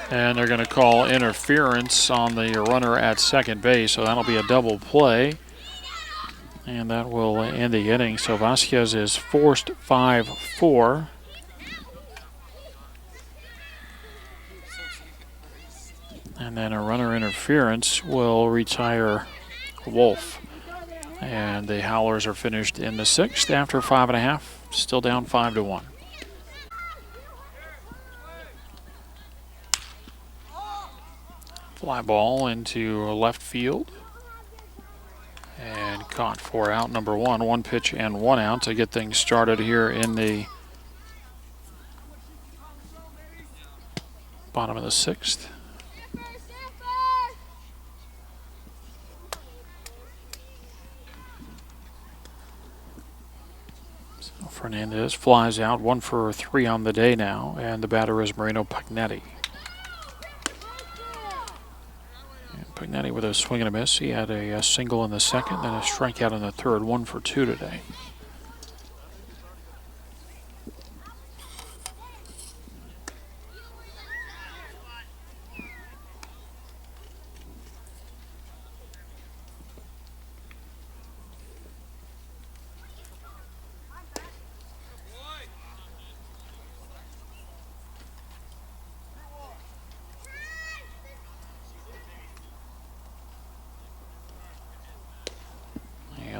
And they're going to call interference on the runner at second base, so that'll be a double play. And that will end the inning. So Vasquez is forced 5-4. And then a runner interference will retire Wolf. And the Howlers are finished in the 6th after 5.5. Still down 5-1. Fly ball into left field. And caught for out number 1. 1 pitch and 1 out to get things started here in the bottom of the 6th. Fernandez flies out, 1 for 3 on the day now, and the batter is Marino Pagnetti. And Pagnetti with a swing and a miss. He had a single in the second, then a strikeout in the third, 1 for 2 today.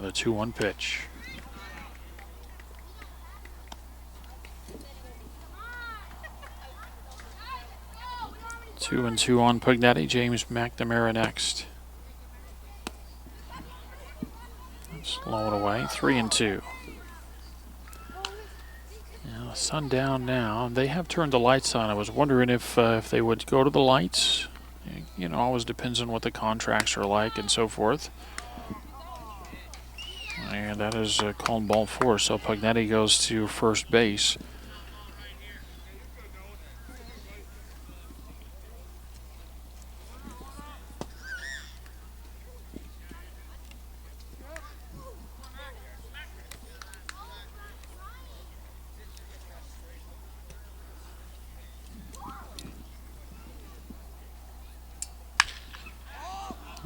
the 2-1 pitch. 2-2 on Pugnetti. James McNamara next. Slow it away. 3-2. Yeah, sun down now. They have turned the lights on. I was wondering if they would go to the lights. You know, always depends on what the contracts are like and so forth. And that is called ball 4. So Pugnetti goes to first base.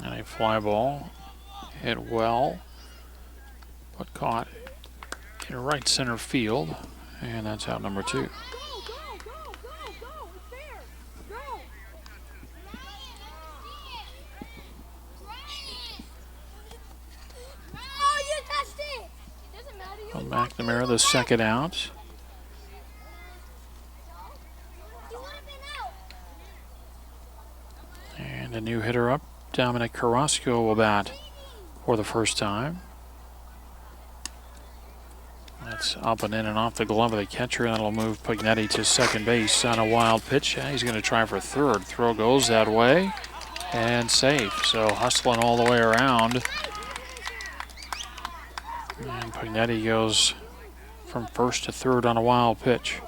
And a fly ball hit well, but caught in right center field, and that's out number 2. Well, McNamara, the second out. And a new hitter up. Dominic Carrasco will bat for the first time. That's up and in and off the glove of the catcher. That'll move Pugnetti to second base on a wild pitch. He's going to try for third. Throw goes that way and safe. So hustling all the way around. And Pugnetti goes from first to third on a wild pitch.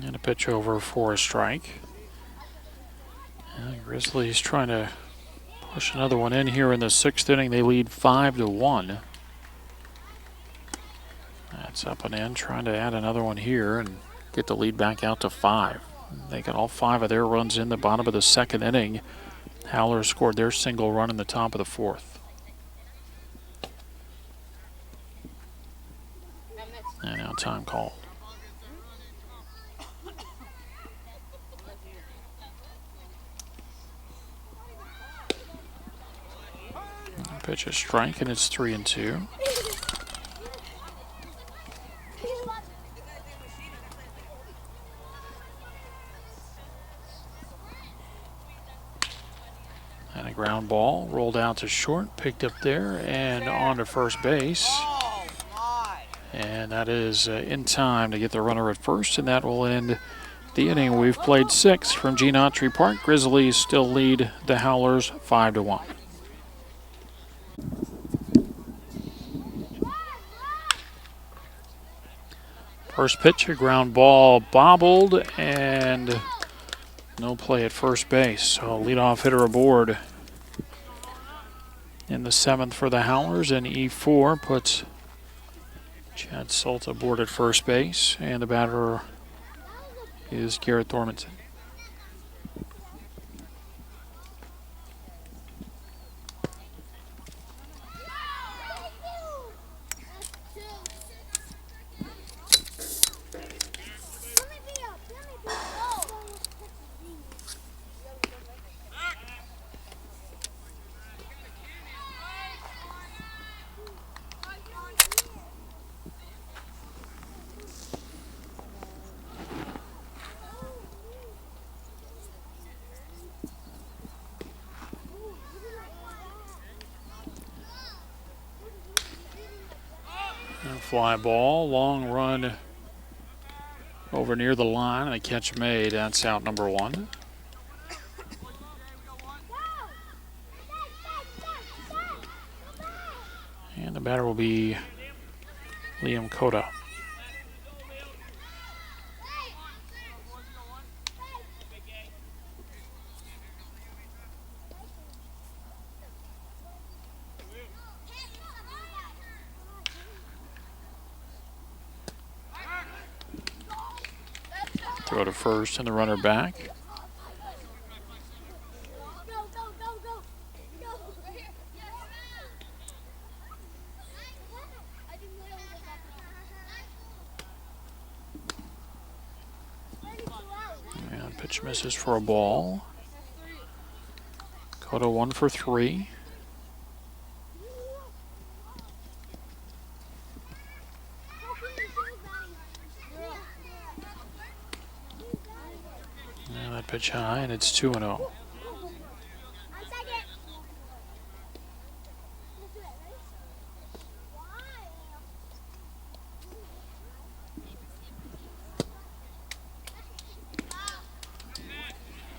And a pitch over for a strike. And Grizzlies trying to push another one in here in the 6th inning. They lead 5-1. That's up and in, trying to add another one here and get the lead back out to 5. They got all 5 of their runs in the bottom of the 2nd inning. Howlers scored their single run in the top of the 4th. And now time called. Pitch a strike, and it's 3-2. And a ground ball rolled out to short, picked up there, and on to first base. And that is in time to get the runner at first, and that will end the inning. We've played 6 from Gene Autry Park. Grizzlies still lead the Howlers 5-1. First pitch, a ground ball bobbled, and no play at first base. So leadoff hitter aboard in the 7th for the Howlers, and E4 puts Chad Salt aboard at first base, and the batter is Garrett Thormanton. Fly ball, long run over near the line, and a catch made. That's out number 1. And the batter will be Liam Cota. Throw to first and the runner back. And pitch misses for a ball. Go to 1 for 3. And that pitch high, and it's 2-0.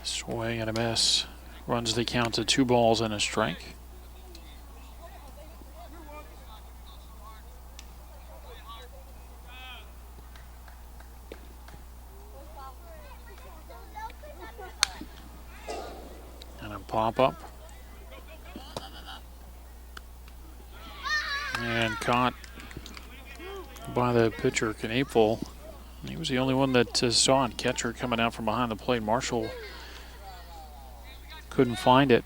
Swing and a miss. Runs the count to 2 balls and a strike. And a pop-up. And caught by the pitcher, Knapel. He was the only one that saw it. Catcher coming out from behind the plate. Marshall couldn't find it.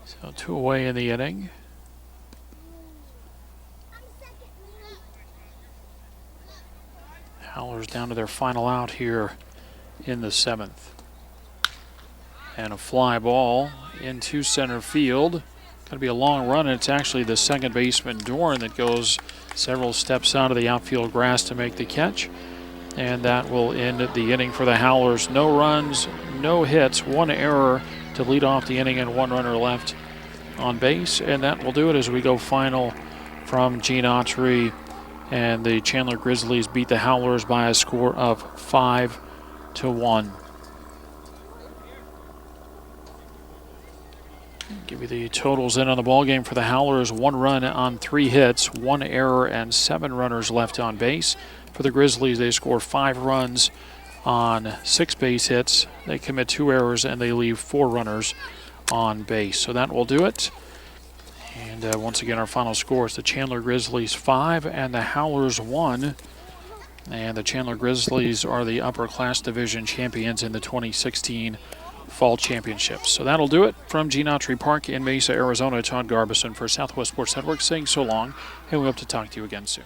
So 2 away in the inning. Howlers down to their final out here in the 7th. And a fly ball into center field. Going to be a long run, and it's actually the second baseman, Dorn, that goes several steps out of the outfield grass to make the catch. And that will end the inning for the Howlers. No runs, no hits, 1 error to lead off the inning, and 1 runner left on base. And that will do it as we go final from Gene Autry. And the Chandler Grizzlies beat the Howlers by a score of 5-1. Give you the totals in on the ball game for the Howlers: 1 run on 3 hits, 1 error, and 7 runners left on base. For the Grizzlies, they score 5 runs on 6 base hits. They commit 2 errors, and they leave 4 runners on base. So that will do it. And once again, our final score is the Chandler Grizzlies 5 and the Howlers 1. And the Chandler Grizzlies are the Upperclass Division Champions in the 2016 Fall Championships. So that'll do it from Gene Autry Park in Mesa, Arizona. Todd Garbison for Southwest Sports Network saying so long, and we hope to talk to you again soon.